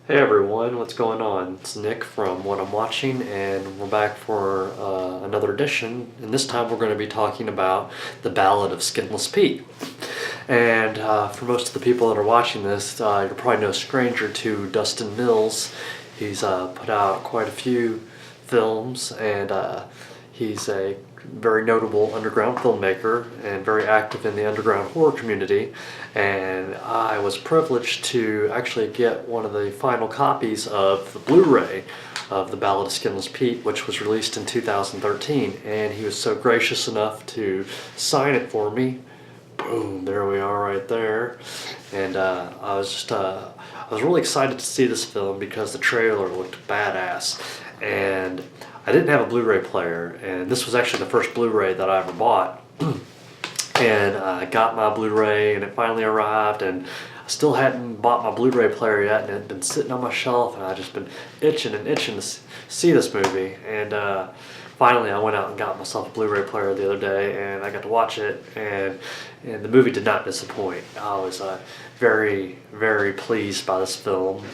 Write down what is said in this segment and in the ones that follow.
Hey everyone, what's going on? It's Nick from What I'm Watching, and we're back for another edition. And this time we're going to be talking about the Ballad of Skinless Pete. And for most of the people that are watching this, you're probably no stranger to Dustin Mills. He's put out quite a few films, and he's a very notable underground filmmaker and very active in the underground horror community. And I was privileged to actually get one of the final copies of the Blu-ray of The Ballad of Skinless Pete, which was released in 2013. And he was so gracious enough to sign it for me. Boom, there we are right there. And I was really excited to see this film because the trailer looked badass. And I didn't have a Blu-ray player, and this was actually the first Blu-ray that I ever bought. And I got my Blu-ray, and it finally arrived, and I still hadn't bought my Blu-ray player yet, and it had been sitting on my shelf, and I'd just been itching to see this movie. And finally I went out and got myself a Blu-ray player the other day, and I got to watch it, and the movie did not disappoint. I was very, very pleased by this film.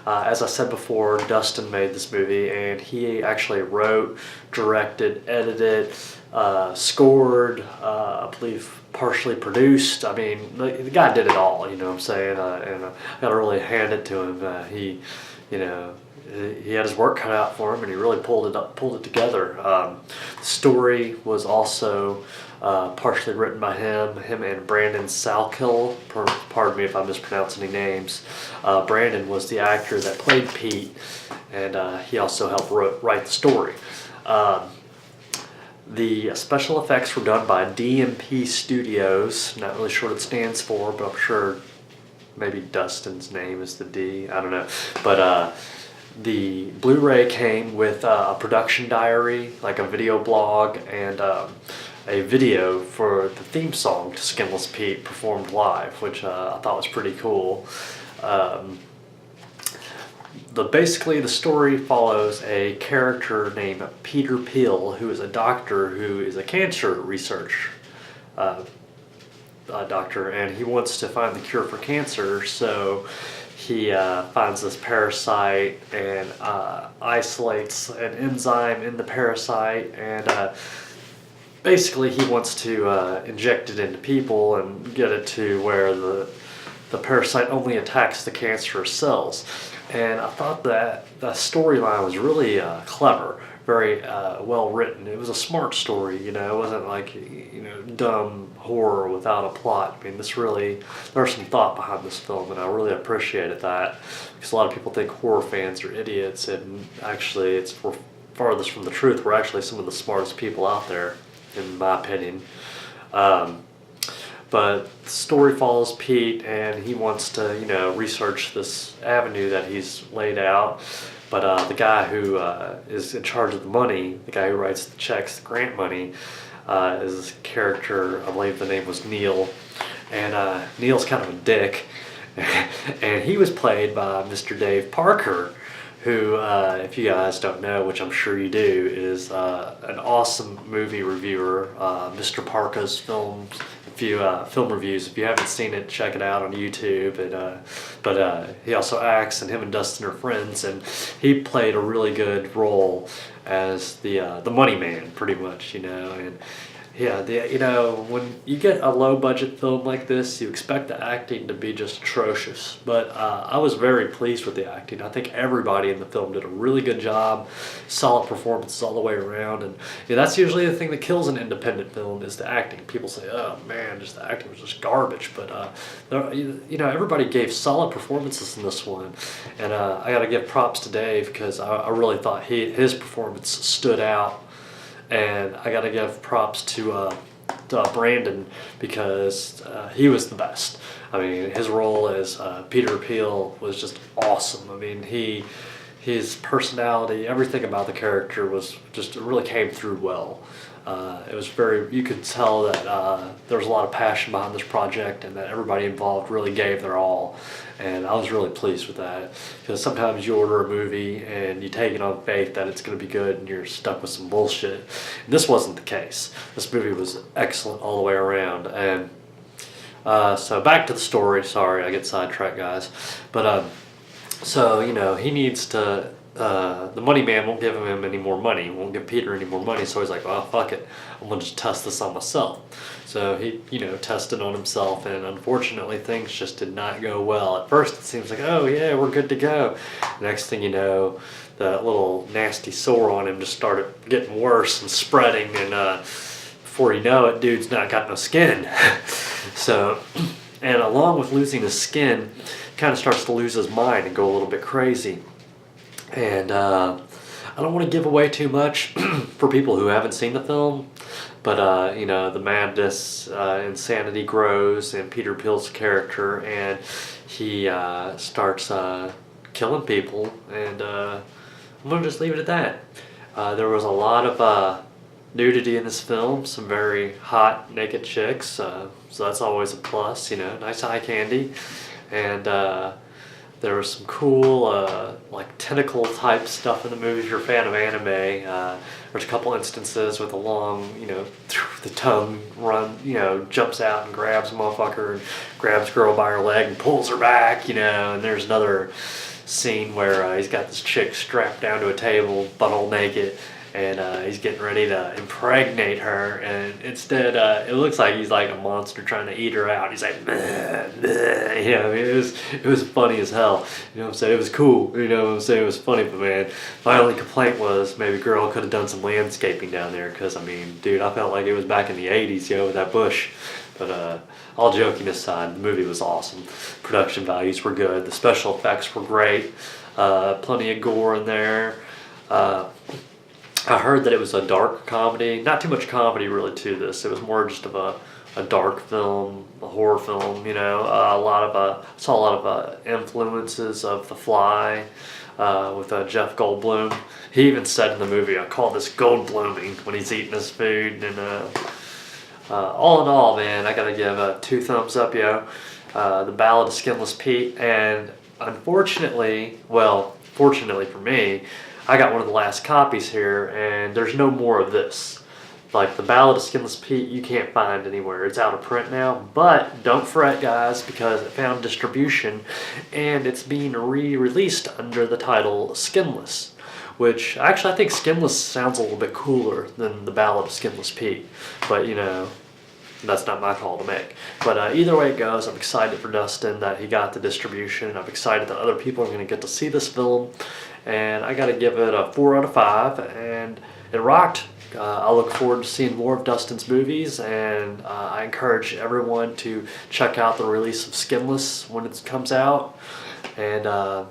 As I said before, Dustin made this movie, and he actually wrote, directed, edited, scored, I believe partially produced. I mean, the guy did it all, you know what I'm saying? And I gotta really hand it to him. He had his work cut out for him, and he really pulled it together. The story was also partially written by him and Brandon Salkill. Pardon me if I'm mispronouncing any names. Brandon was the actor that played Pete, and he also helped write the story. The special effects were done by DMP Studios. Not really sure what it stands for, but I'm sure maybe Dustin's name is the D. I don't know. But the Blu-ray came with a production diary, like a video blog, and a video for the theme song to Skinless Pete performed live, which I thought was pretty cool. Basically the story follows a character named Peter Peel, who is a doctor who is a cancer research doctor, and he wants to find the cure for cancer. So he finds this parasite and isolates an enzyme in the parasite, and basically he wants to inject it into people and get it to where the parasite only attacks the cancerous cells. And I thought that the storyline was really clever, very well written. It was a smart story, you know. It wasn't like, dumb horror without a plot. I mean, there's some thought behind this film, and I really appreciated that, because a lot of people think horror fans are idiots, and actually we're farthest from the truth. We're actually some of the smartest people out there, in my opinion. But the story follows Pete, and he wants to, research this avenue that he's laid out. But the guy who is in charge of the money, the guy who writes the checks, the grant money, is this character. I believe the name was Neil. And Neil's kind of a dick. And he was played by Mr. Dave Parker, who, if you guys don't know, which I'm sure you do, is an awesome movie reviewer. Mr. Parker's film reviews. If you haven't seen it, check it out on YouTube. But he also acts, and him and Dustin are friends, and he played a really good role as the money man, pretty much, and yeah, when you get a low budget film like this, you expect the acting to be just atrocious. But I was very pleased with the acting. I think everybody in the film did a really good job, solid performances all the way around. And that's usually the thing that kills an independent film, is the acting. People say, "Oh man, just the acting was just garbage," but everybody gave solid performances in this one. And I got to give props to Dave, because I really thought his performance stood out. And I gotta give props to Brandon, because he was the best. I mean, his role as Peter Peel was just awesome. I mean, his personality, everything about the character was just, it really came through well. It was you could tell that there was a lot of passion behind this project, and that everybody involved really gave their all. And I was really pleased with that, because sometimes you order a movie and you take it on faith that it's going to be good, and you're stuck with some bullshit. And this wasn't the case. This movie was excellent all the way around. And so back to the story. Sorry, I get sidetracked, guys. But So, he needs to, the money man won't give him any more money, won't give Peter any more money, so he's like, well, fuck it, I'm gonna just test this on myself. So he, tested on himself, and unfortunately things just did not go well. At first it seems like, oh yeah, we're good to go. Next thing you know, the little nasty sore on him just started getting worse and spreading, and before you know it, dude's not got no skin. So, and along with losing his skin, kind of starts to lose his mind and go a little bit crazy. And I don't want to give away too much for people who haven't seen the film, but the madness, insanity grows in Peter Pill's character, and he starts killing people. And I'm gonna just leave it at that. There was a lot of nudity in this film, some very hot naked chicks, so that's always a plus. Nice eye candy, and there was some cool like tentacle type stuff in the movie. If you're a fan of anime, there's a couple instances with a long, the tongue jumps out and grabs a motherfucker and grabs a girl by her leg and pulls her back, and there's another scene where he's got this chick strapped down to a table, butthole naked, and he's getting ready to impregnate her, and instead it looks like he's like a monster trying to eat her out. He's like, bleh, bleh. It was funny as hell. What I'm saying? It was cool. What I'm saying? It was funny, but man, my only complaint was maybe girl could have done some landscaping down there, because dude, I felt like it was back in the 80s, with that bush. But all joking aside, the movie was awesome. Production values were good. The special effects were great. Plenty of gore in there. I heard that it was a dark comedy. Not too much comedy really to this. It was more just of a dark film, a horror film. I saw a lot of influences of The Fly with Jeff Goldblum. He even said in the movie, I call this Goldbluming when he's eating his food. And all in all, man, I gotta give 2 thumbs up, yo. The Ballad of Skinless Pete, and fortunately for me, I got one of the last copies here, and there's no more of this. Like the Ballad of Skinless Pete, you can't find anywhere. It's out of print now, but don't fret, guys, because it found distribution, and it's being re-released under the title Skinless, which actually I think Skinless sounds a little bit cooler than the Ballad of Skinless Pete, but that's not my call to make. But either way it goes, I'm excited for Dustin that he got the distribution. I'm excited that other people are going to get to see this film. And I got to give it a 4 out of 5. And it rocked. I look forward to seeing more of Dustin's movies. And I encourage everyone to check out the release of Skinless when it comes out. And I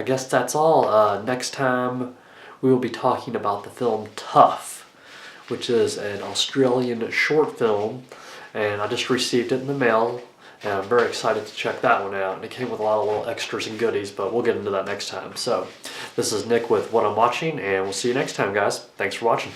guess that's all. Next time we will be talking about the film Tough, which is an Australian short film, and I just received it in the mail, and I'm very excited to check that one out. And it came with a lot of little extras and goodies, but we'll get into that next time. So this is Nick with What I'm Watching, and we'll see you next time, guys. Thanks for watching.